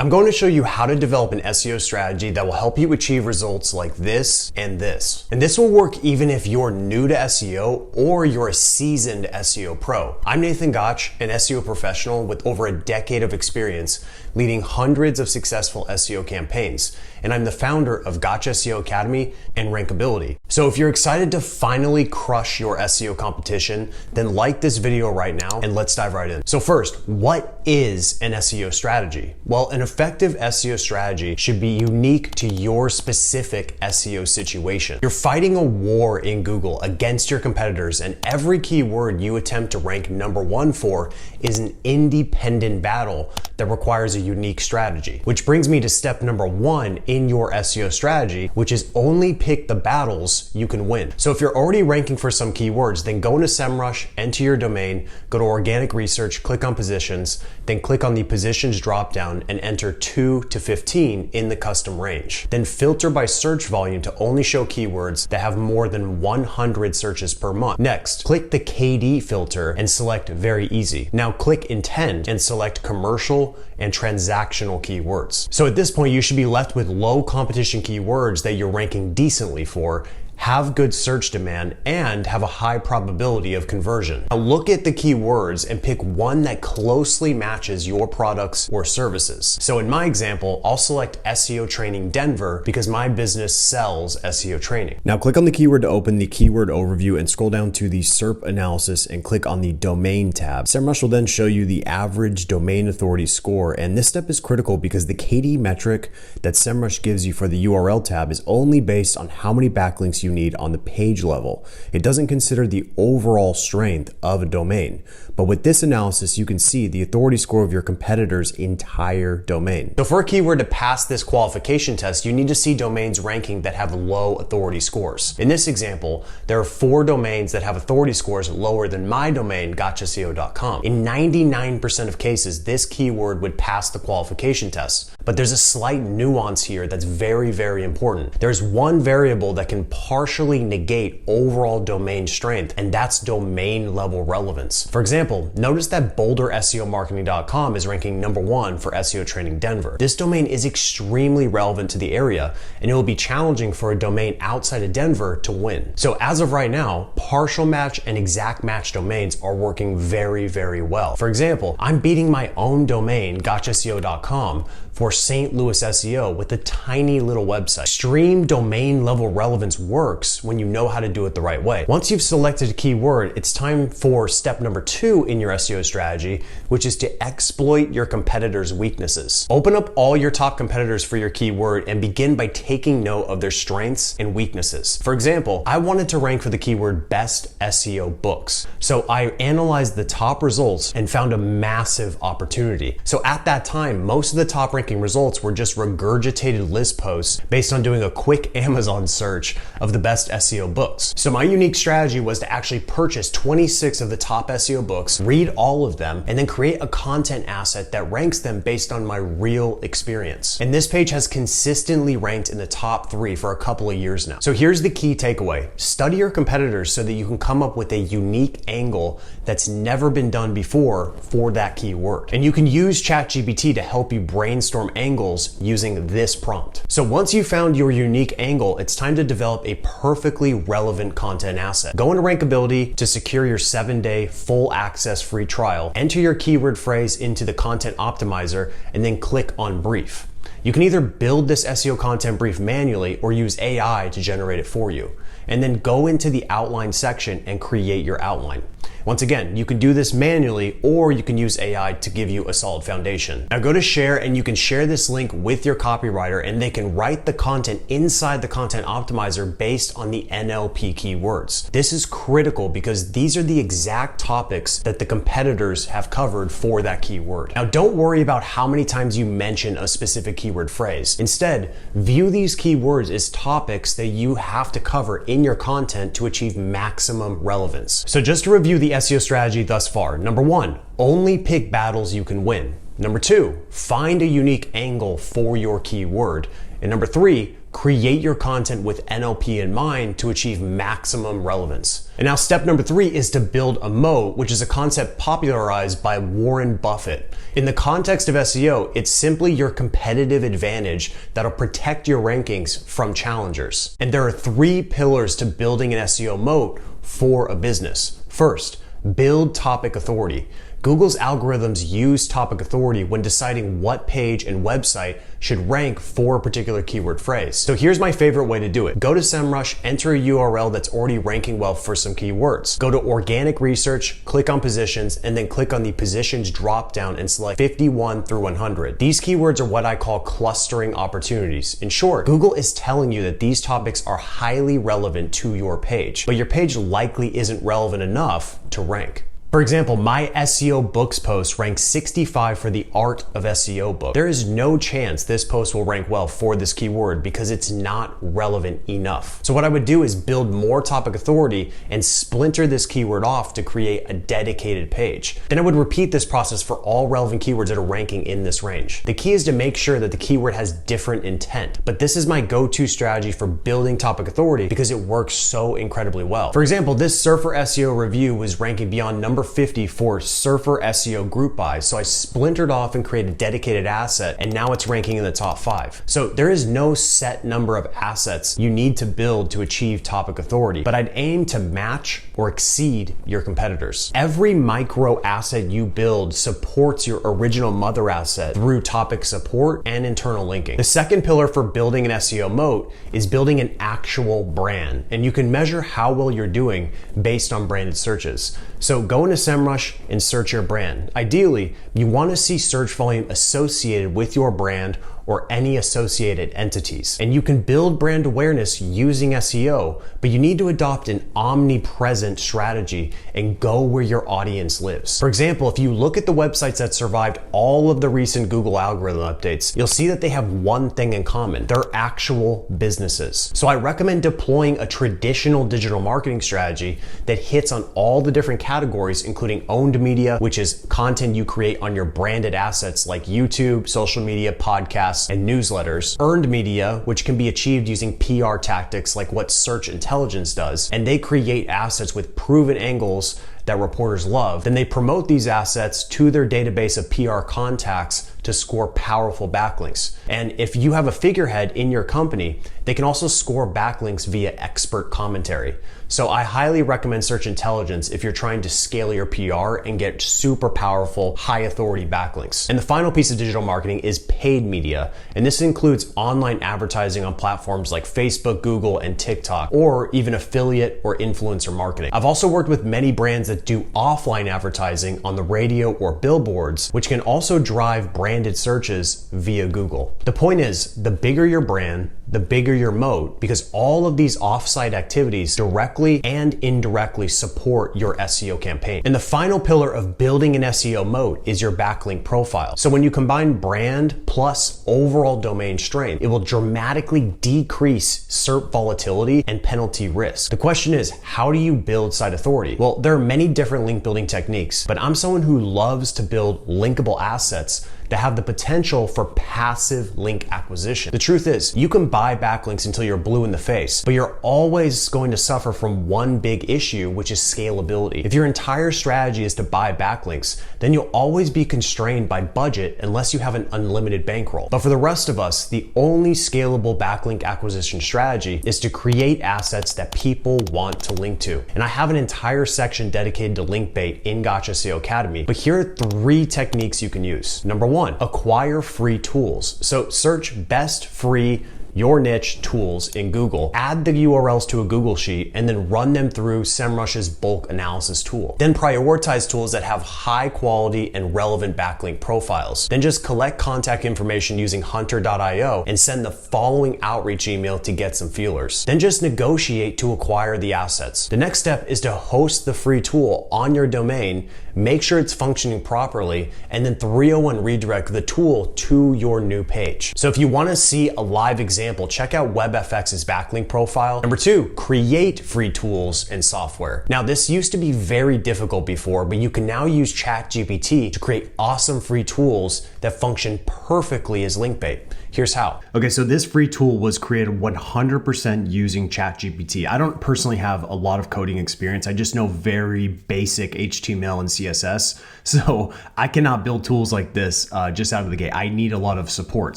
I'm going to show you how to develop an SEO strategy that will help you achieve results like this and this. And this will work even if you're new to SEO or you're a seasoned SEO pro. I'm Nathan Gotch, an SEO professional with over a decade of experience leading hundreds of successful SEO campaigns. And I'm the founder of Gotch SEO Academy and Rankability. So if you're excited to finally crush your SEO competition, then like this video right now and let's dive right in. So first, what is an SEO strategy? Well, an effective SEO strategy should be unique to your specific SEO situation. You're fighting a war in Google against your competitors, and every keyword you attempt to rank #1 for is an independent battle that requires a unique strategy. Which brings me to step number 1 in your SEO strategy, which is only pick the battles you can win. So if you're already ranking for some keywords, then go into SEMrush, enter your domain, go to organic research, click on positions, then click on the positions dropdown and enter 2 to 15 in the custom range. Then filter by search volume to only show keywords that have more than 100 searches per month. Next, click the KD filter and select very easy. Now click intent and select commercial and transactional keywords. So at this point, you should be left with low competition keywords that you're ranking decently for, have good search demand, and have a high probability of conversion. Now look at the keywords and pick one that closely matches your products or services. So in my example, I'll select SEO Training Denver because my business sells SEO training. Now click on the keyword to open the keyword overview and scroll down to the SERP analysis and click on the domain tab. SEMrush will then show you the average domain authority score, and this step is critical because the KD metric that SEMrush gives you for the URL tab is only based on how many backlinks you need on the page level. It doesn't consider the overall strength of a domain. But with this analysis, you can see the authority score of your competitor's entire domain. So for a keyword to pass this qualification test, you need to see domains ranking that have low authority scores. In this example, there are 4 domains that have authority scores lower than my domain, gotchaseo.com. In 99% of cases, this keyword would pass the qualification test. But there's a slight nuance here that's very, very important. There's one variable that can partially negate overall domain strength, and that's domain level relevance. For example, notice that BoulderSEOmarketing.com is ranking #1 for SEO Training Denver. This domain is extremely relevant to the area, and it will be challenging for a domain outside of Denver to win. So as of right now, partial match and exact match domains are working very, very well. For example, I'm beating my own domain, gotchaseo.com, for St. Louis SEO with a tiny little website. Extreme domain level relevance works when you know how to do it the right way. Once you've selected a keyword, it's time for step number 2 in your SEO strategy, which is to exploit your competitors' weaknesses. Open up all your top competitors for your keyword and begin by taking note of their strengths and weaknesses. For example, I wanted to rank for the keyword best SEO books. So I analyzed the top results and found a massive opportunity. So at that time, most of the top ranking results were just regurgitated list posts based on doing a quick Amazon search of the best SEO books. So my unique strategy was to actually purchase 26 of the top SEO books, read all of them, and then create a content asset that ranks them based on my real experience. And this page has consistently ranked in the top 3 for a couple of years now. So here's the key takeaway. Study your competitors so that you can come up with a unique angle that's never been done before for that keyword. And you can use ChatGPT to help you brainstorm angles using this prompt. So once you found your unique angle, it's time to develop a perfectly relevant content asset. Go into Rankability to secure your 7-day full access free trial. Enter your keyword phrase into the content optimizer and then click on brief. You can either build this SEO content brief manually or use AI to generate it for you. And then go into the outline section and create your outline. Once again, you can do this manually or you can use AI to give you a solid foundation. Now go to share and you can share this link with your copywriter and they can write the content inside the content optimizer based on the NLP keywords. This is critical because these are the exact topics that the competitors have covered for that keyword. Now don't worry about how many times you mention a specific keyword phrase. Instead, view these keywords as topics that you have to cover in your content to achieve maximum relevance. So just to review the SEO strategy thus far. #1, only pick battles you can win. Number 2, find a unique angle for your keyword. And number 3, create your content with NLP in mind to achieve maximum relevance. And now step number 3 is to build a moat, which is a concept popularized by Warren Buffett. In the context of SEO, it's simply your competitive advantage that'll protect your rankings from challengers. And there are 3 pillars to building an SEO moat for a business. First, build topic authority. Google's algorithms use topic authority when deciding what page and website should rank for a particular keyword phrase. So here's my favorite way to do it. Go to SEMrush, enter a URL that's already ranking well for some keywords. Go to organic research, click on positions, and then click on the positions drop down and select 51 through 100. These keywords are what I call clustering opportunities. In short, Google is telling you that these topics are highly relevant to your page, but your page likely isn't relevant enough to rank. For example, my SEO books post ranks 65 for the art of SEO book. There is no chance this post will rank well for this keyword because it's not relevant enough. So what I would do is build more topic authority and splinter this keyword off to create a dedicated page. Then I would repeat this process for all relevant keywords that are ranking in this range. The key is to make sure that the keyword has different intent, but this is my go-to strategy for building topic authority because it works so incredibly well. For example, this Surfer SEO review was ranking beyond number 50 for Surfer SEO group buys. So I splintered off and created a dedicated asset, and now it's ranking in the top 5. So there is no set number of assets you need to build to achieve topic authority, but I'd aim to match or exceed your competitors. Every micro asset you build supports your original mother asset through topic support and internal linking. The second pillar for building an SEO moat is building an actual brand, and you can measure how well you're doing based on branded searches. So go into SEMrush and search your brand. Ideally, you want to see search volume associated with your brand or any associated entities. And you can build brand awareness using SEO, but you need to adopt an omnipresent strategy and go where your audience lives. For example, if you look at the websites that survived all of the recent Google algorithm updates, you'll see that they have one thing in common. They're actual businesses. So I recommend deploying a traditional digital marketing strategy that hits on all the different categories, including owned media, which is content you create on your branded assets like YouTube, social media, podcasts, and newsletters, earned media, which can be achieved using PR tactics like what search intelligence does, and they create assets with proven angles that reporters love. Then they promote these assets to their database of PR contacts to score powerful backlinks. And if you have a figurehead in your company, they can also score backlinks via expert commentary. So I highly recommend search intelligence if you're trying to scale your PR and get super powerful, high authority backlinks. And the final piece of digital marketing is paid media. And this includes online advertising on platforms like Facebook, Google, and TikTok, or even affiliate or influencer marketing. I've also worked with many brands that do offline advertising on the radio or billboards, which can also drive branded searches via Google. The point is, the bigger your brand, the bigger your moat, because all of these offsite activities directly and indirectly support your SEO campaign. And the final pillar of building an SEO moat is your backlink profile. So when you combine brand plus overall domain strength, it will dramatically decrease SERP volatility and penalty risk. The question is, how do you build site authority? Well, there are many different link building techniques, but I'm someone who loves to build linkable assets that have the potential for passive link acquisition. The truth is, you can buy backlinks until you're blue in the face, but you're always going to suffer from one big issue, which is scalability. If your entire strategy is to buy backlinks, then you'll always be constrained by budget unless you have an unlimited bankroll. But for the rest of us, the only scalable backlink acquisition strategy is to create assets that people want to link to. And I have an entire section dedicated to link bait in Gotcha SEO Academy, but here are 3 techniques you can use. Number 1, acquire free tools. So search best free your niche tools in Google, add the URLs to a Google Sheet, and then run them through SEMrush's bulk analysis tool. Then prioritize tools that have high quality and relevant backlink profiles. Then just collect contact information using hunter.io and send the following outreach email to get some feelers. Then just negotiate to acquire the assets. The next step is to host the free tool on your domain make sure it's functioning properly, and then 301 redirect the tool to your new page. So if you want to see a live example, check out WebFX's backlink profile. Number 2, create free tools and software. Now this used to be very difficult before, but you can now use ChatGPT to create awesome free tools that function perfectly as link bait. Here's how. Okay, so this free tool was created 100% using ChatGPT. I don't personally have a lot of coding experience. I just know very basic HTML and CSS. So I cannot build tools like this just out of the gate. I need a lot of support.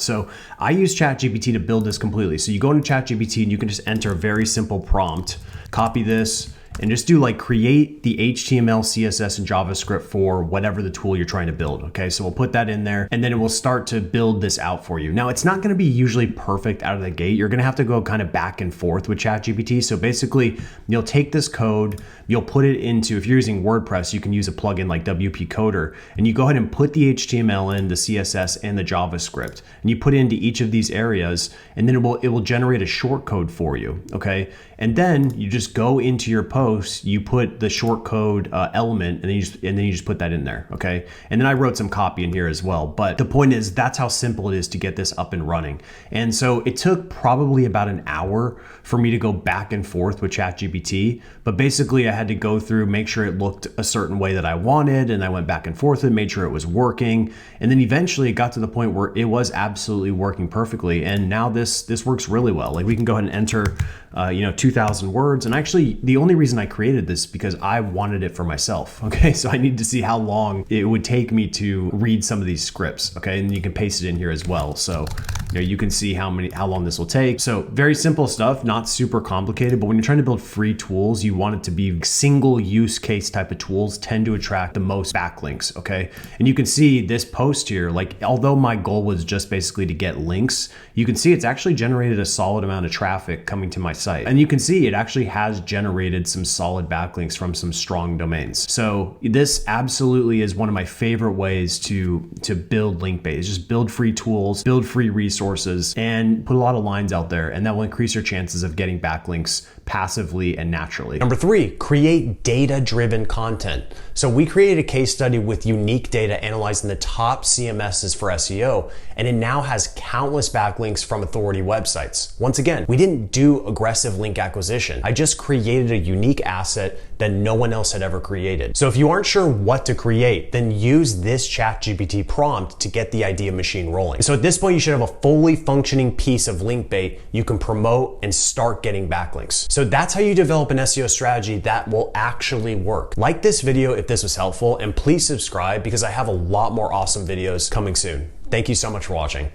So I use ChatGPT to build this completely. So you go into ChatGPT and you can just enter a very simple prompt, copy this, and just do like create the HTML, CSS, and JavaScript for whatever the tool you're trying to build. Okay, so we'll put that in there and then it will start to build this out for you. Now it's not gonna be usually perfect out of the gate. You're gonna have to go kind of back and forth with ChatGPT. So basically you'll take this code, you'll put it into, if you're using WordPress, you can use a plugin like WP Coder, and you go ahead and put the HTML in, the CSS, and the JavaScript, and you put it into each of these areas, and then it will generate a short code for you, okay? And then you just go into your post, you put the short code element, and then you just put that in there, okay? And then I wrote some copy in here as well. But the point is, that's how simple it is to get this up and running. And so it took probably about an hour for me to go back and forth with ChatGPT. But basically, I had to go through, make sure it looked a certain way that I wanted, and I went back and forth and made sure it was working. And then eventually, it got to the point where it was absolutely working perfectly. And now this works really well. Like we can go ahead and enter 2,000 words. And actually, the only reason I created this because I wanted it for myself. Okay, so I needed to see how long it would take me to read some of these scripts. Okay, and you can paste it in here as well. So you can see how long this will take. So very simple stuff, not super complicated. But when you're trying to build free tools, you want it to be single use case type of tools tend to attract the most backlinks. Okay, and you can see this post here. Like although my goal was just basically to get links, you can see it's actually generated a solid amount of traffic coming to my site. And you can see it actually has generated some solid backlinks from some strong domains. So this absolutely is one of my favorite ways to build link bait. Is just build free tools, build free resources, and put a lot of lines out there, and that will increase your chances of getting backlinks passively and naturally. Number 3, create data-driven content. So we created a case study with unique data analyzing the top CMSs for SEO, and it now has countless backlinks from authority websites. Once again, we didn't do aggressive link acquisition. I just created a unique asset that no one else had ever created. So if you aren't sure what to create, then use this ChatGPT prompt to get the idea machine rolling. So at this point, you should have a fully functioning piece of link bait you can promote and start getting backlinks. So that's how you develop an SEO strategy that will actually work. Like this video if this was helpful, and please subscribe because I have a lot more awesome videos coming soon. Thank you so much for watching.